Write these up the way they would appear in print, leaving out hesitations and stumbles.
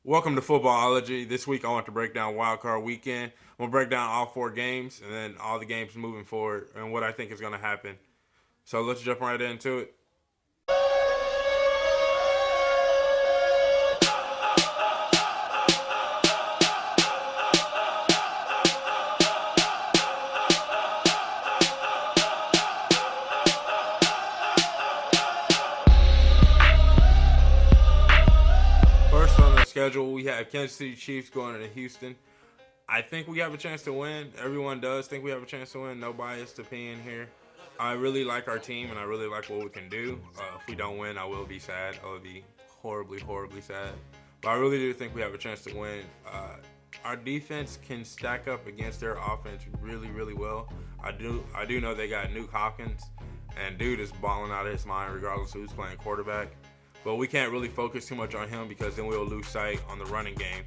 Welcome to Footballology. This week I want to break down Wildcard Weekend. We'll break down all four games and then all the games moving forward and what I think is going to happen. So let's jump right into it. First on the schedule, we have Kansas City Chiefs going to Houston. I think we have a chance to win. Everyone does think we have a chance to win. No biased opinion here. I really like our team and I really like what we can do. If we don't win, I will be sad. I will be horribly, horribly sad. But I really do think we have a chance to win. Our defense can stack up against their offense really, really well. I do know they got Nuke Hopkins, and dude is balling out of his mind regardless of who's playing quarterback. But we can't really focus too much on him because then we'll lose sight on the running game.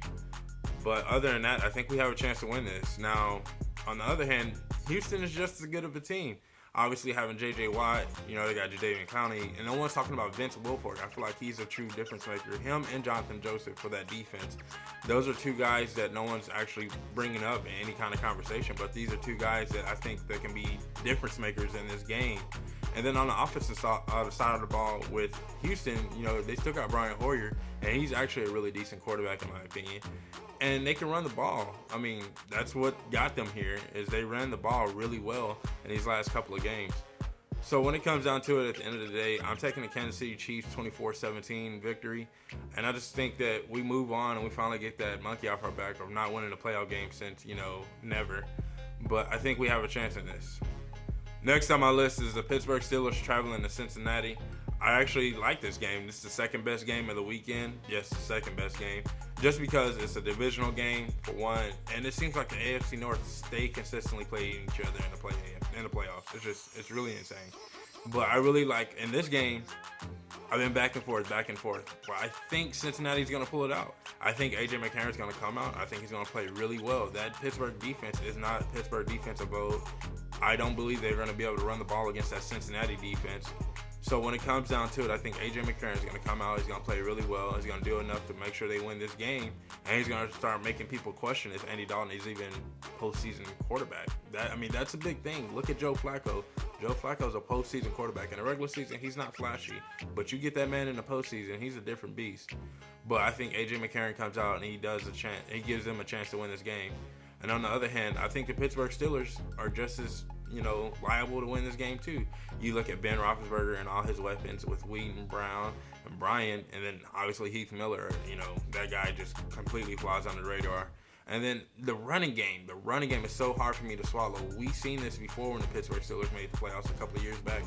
But other than that, I think we have a chance to win this. Now, on the other hand, Houston is just as good of a team. Obviously, having J.J. Watt, they got Jadeveon Clowney, and no one's talking about Vince Wilfork. I feel like he's a true difference maker. Him and Jonathan Joseph for that defense. Those are two guys that no one's actually bringing up in any kind of conversation, but these are two guys that I think that can be difference makers in this game. And then on the offensive side of the ball with Houston, they still got Brian Hoyer, and he's actually a really decent quarterback in my opinion. And they can run the ball. I mean, that's what got them here is they ran the ball really well in these last couple of games. So when it comes down to it, at the end of the day, I'm taking the Kansas City Chiefs 24-17 victory. And I just think that we move on and we finally get that monkey off our back of not winning a playoff game since, never. But I think we have a chance in this. Next on my list is the Pittsburgh Steelers traveling to Cincinnati. I actually like this game. This is the second best game of the weekend. Yes, the second best game. Just because it's a divisional game, for one, and it seems like the AFC North stay consistently playing each other in the playoffs. It's really insane. But I really like, in this game, I've been back and forth. But I think Cincinnati's going to pull it out. I think A.J. McCarron's going to come out. I think he's going to play really well. That Pittsburgh defense is not Pittsburgh defense of old. I don't believe they're going to be able to run the ball against that Cincinnati defense. So when it comes down to it, I think A.J. McCarron is going to come out. He's going to play really well. He's going to do enough to make sure they win this game. And he's going to start making people question if Andy Dalton is even postseason quarterback. That's a big thing. Look at Joe Flacco. Joe Flacco's a postseason quarterback. In the regular season, he's not flashy. But you get that man in the postseason, he's a different beast. But I think A.J. McCarron comes out and he gives them a chance to win this game. And on the other hand, I think the Pittsburgh Steelers are just as liable to win this game too. You look at Ben Roethlisberger and all his weapons with Wheaton, Brown, and Bryant, and then obviously Heath Miller. That guy just completely flies under the radar. And then the running game is so hard for me to swallow. We've seen this before when the Pittsburgh Steelers made the playoffs a couple of years back,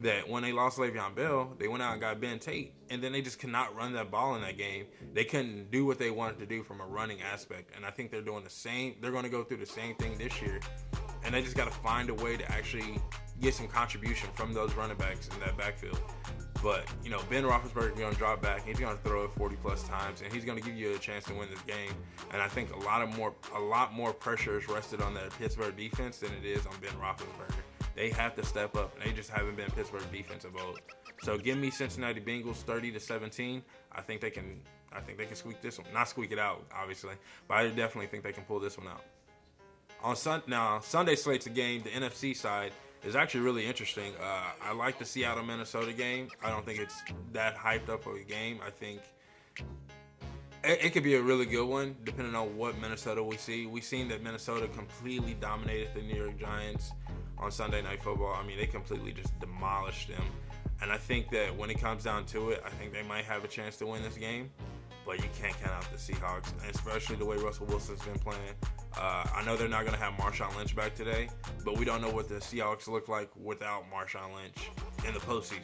that when they lost Le'Veon Bell, they went out and got Ben Tate, and then they just could not run that ball in that game. They couldn't do what they wanted to do from a running aspect, and I think they're doing the same. They're going to go through the same thing this year, and they just got to find a way to actually get some contribution from those running backs in that backfield. But, Ben Roethlisberger is going to drop back. He's going to throw it 40-plus times, and he's going to give you a chance to win this game. And I think a lot more pressure is rested on that Pittsburgh defense than it is on Ben Roethlisberger. They have to step up, and they just haven't been Pittsburgh defense of old. So give me Cincinnati Bengals 30-17. I think they can squeak this one. Not squeak it out, obviously, but I definitely think they can pull this one out. Now, Sunday slate's a game, the NFC side, is actually really interesting. I like the Seattle-Minnesota game. I don't think it's that hyped up of a game. I think it could be a really good one, depending on what Minnesota we see. We've seen that Minnesota completely dominated the New York Giants on Sunday Night Football. They completely just demolished them. And I think that when it comes down to it, I think they might have a chance to win this game. But you can't count out the Seahawks, especially the way Russell Wilson's been playing. I know they're not going to have Marshawn Lynch back today, but we don't know what the Seahawks look like without Marshawn Lynch in the postseason.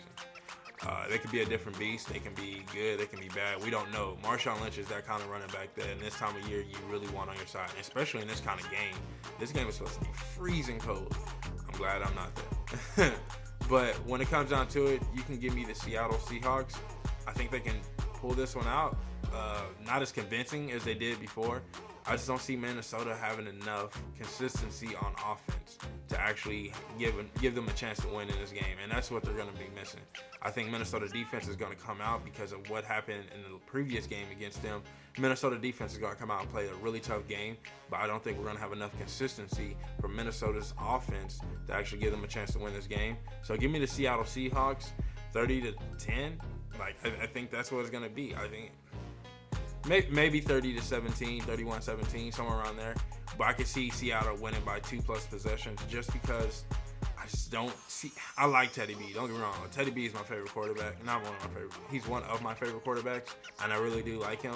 They could be a different beast. They can be good. They can be bad. We don't know. Marshawn Lynch is that kind of running back that in this time of year you really want on your side, especially in this kind of game. This game is supposed to be freezing cold. I'm glad I'm not there. But when it comes down to it, you can give me the Seattle Seahawks. I think they can pull this one out. Not as convincing as they did before. I just don't see Minnesota having enough consistency on offense to actually give them a chance to win in this game, and that's what they're going to be missing. I think Minnesota defense is going to come out because of what happened in the previous game against them. Minnesota defense is going to come out and play a really tough game, but I don't think we're going to have enough consistency from Minnesota's offense to actually give them a chance to win this game. So give me the Seattle Seahawks, 30-10. Like I think that's what it's going to be. I think maybe 30-17, 31-17, somewhere around there. But I could see Seattle winning by 2+ possessions just because I just don't see. I like Teddy B. Don't get me wrong. Teddy B is my favorite quarterback. Not one of my favorite. He's one of my favorite quarterbacks, and I really do like him.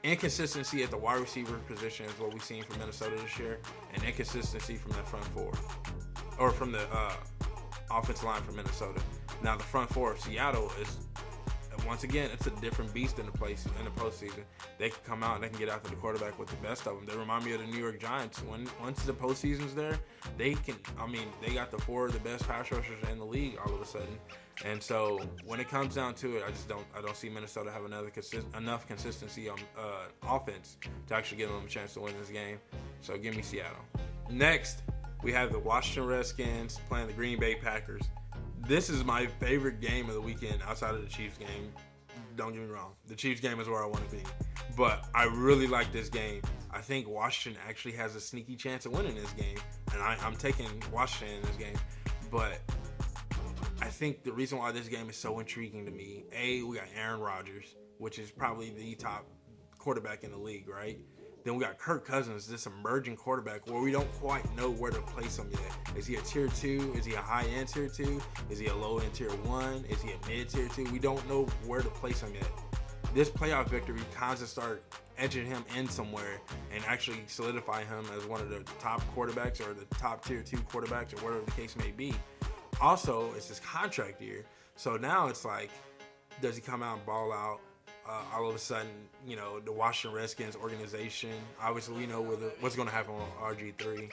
Inconsistency at the wide receiver position is what we've seen from Minnesota this year, and inconsistency from the front four, or from the offensive line from Minnesota. Now the front four of Seattle is, once again, it's a different beast in the postseason. They can come out and they can get after the quarterback with the best of them. They remind me of the New York Giants. Once the postseason's there, they can. I mean, they got the 4 of the best pass rushers in the league all of a sudden. And so when it comes down to it, I don't see Minnesota have enough consistency on offense to actually give them a chance to win this game. So give me Seattle. Next, we have the Washington Redskins playing the Green Bay Packers. This is my favorite game of the weekend outside of the Chiefs game. Don't get me wrong. The Chiefs game is where I want to be. But I really like this game. I think Washington actually has a sneaky chance of winning this game. And I'm taking Washington in this game. But I think the reason why this game is so intriguing to me, we got Aaron Rodgers, which is probably the top quarterback in the league, right? Then we got Kirk Cousins, this emerging quarterback where we don't quite know where to place him yet. Is he a tier 2? Is he a high-end tier 2? Is he a low-end tier 1? Is he a mid-tier 2? We don't know where to place him yet. This playoff victory kind of start edging him in somewhere and actually solidify him as one of the top quarterbacks or the top tier 2 quarterbacks or whatever the case may be. Also, it's his contract year. So now it's like, does he come out and ball out? All of a sudden, you know, the Washington Redskins organization, obviously we know what's going to happen with RG3.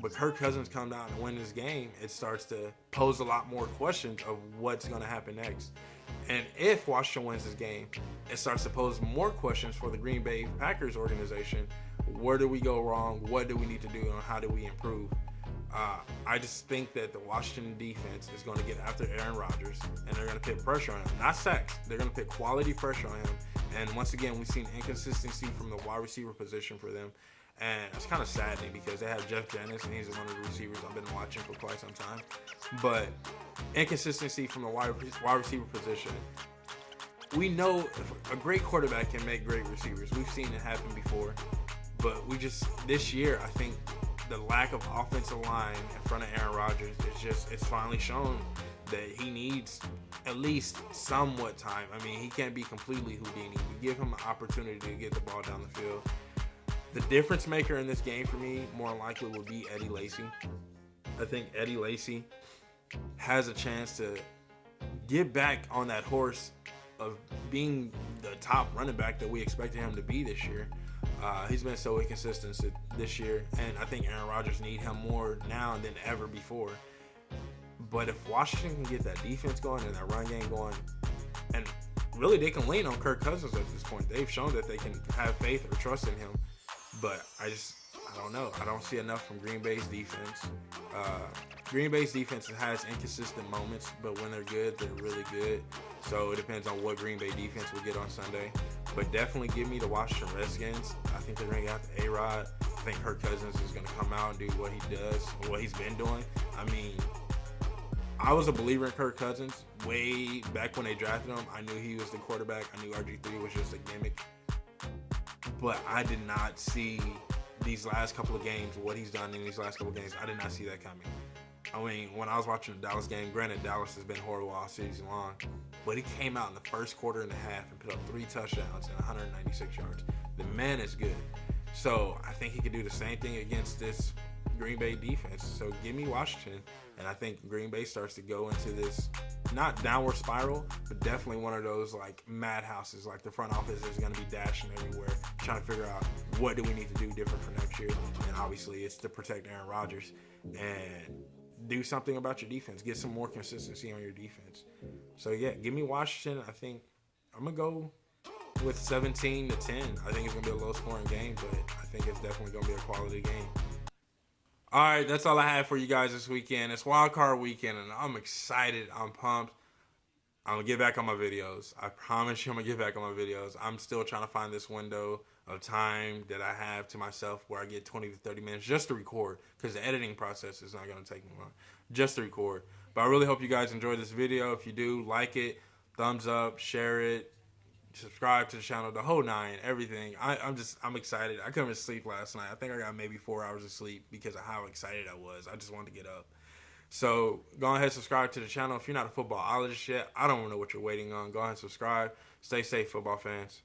But Kirk Cousins come down and win this game, it starts to pose a lot more questions of what's going to happen next. And if Washington wins this game, it starts to pose more questions for the Green Bay Packers organization. Where do we go wrong? What do we need to do? And how do we improve? I just think that the Washington defense is going to get after Aaron Rodgers, and they're going to put pressure on him. Not sacks. They're going to put quality pressure on him. And once again, we've seen inconsistency from the wide receiver position for them. And it's kind of saddening because they have Jeff Dennis, and he's one of the receivers I've been watching for quite some time. But inconsistency from the wide receiver position. We know a great quarterback can make great receivers. We've seen it happen before. But this year, I think the lack of offensive line in front of Aaron Rodgers it's finally shown that he needs at least somewhat time. I mean, he can't be completely Houdini. We give him an opportunity to get the ball down the field. The difference maker in this game for me, more than likely, would be Eddie Lacy. I think Eddie Lacy has a chance to get back on that horse of being the top running back that we expected him to be this year. He's been so inconsistent this year, and I think Aaron Rodgers needs him more now than ever before. But if Washington can get that defense going and that run game going, and really they can lean on Kirk Cousins at this point. They've shown that they can have faith or trust in him. But I don't know. I don't see enough from Green Bay's defense. Green Bay's defense has inconsistent moments, but when they're good, they're really good. So it depends on what Green Bay defense we get on Sunday. But definitely give me the Washington Redskins. I think they're going to get out the A-Rod. I think Kirk Cousins is going to come out and do what he does, what he's been doing. I mean, I was a believer in Kirk Cousins way back when they drafted him. I knew he was the quarterback. I knew RG3 was just a gimmick. But I did not see these last couple of games, what he's done in these last couple of games. I did not see that coming. I mean, when I was watching the Dallas game, granted, Dallas has been horrible all season long, but he came out in the first quarter and a half and put up 3 touchdowns and 196 yards. The man is good. So I think he could do the same thing against this Green Bay defense. So give me Washington, and I think Green Bay starts to go into this, not downward spiral, but definitely one of those like madhouses. Like the front office is going to be dashing everywhere, trying to figure out what do we need to do different for next year. And obviously it's to protect Aaron Rodgers and do something about your defense. Get some more consistency on your defense. So yeah, give me Washington. I think I'm gonna go with 17-10. I think it's gonna be a low scoring game, but I think it's definitely gonna be a quality game. All right, that's all I have for you guys this weekend. It's Wildcard Weekend, and I'm excited. I'm pumped. I'm gonna get back on my videos. I promise you, I'm gonna get back on my videos. I'm still trying to find this window of time that I have to myself where I get 20 to 30 minutes just to record, because the editing process is not gonna take me long, just to record. But I really hope you guys enjoyed this video. If you do, like it, thumbs up, share it, subscribe to the channel, the whole nine, everything. I'm excited. I couldn't even sleep last night. I think I got maybe 4 hours of sleep because of how excited I was. I just wanted to get up. So go ahead and subscribe to the channel. If you're not a footballologist yet, I don't know what you're waiting on. Go ahead and subscribe. Stay safe, football fans.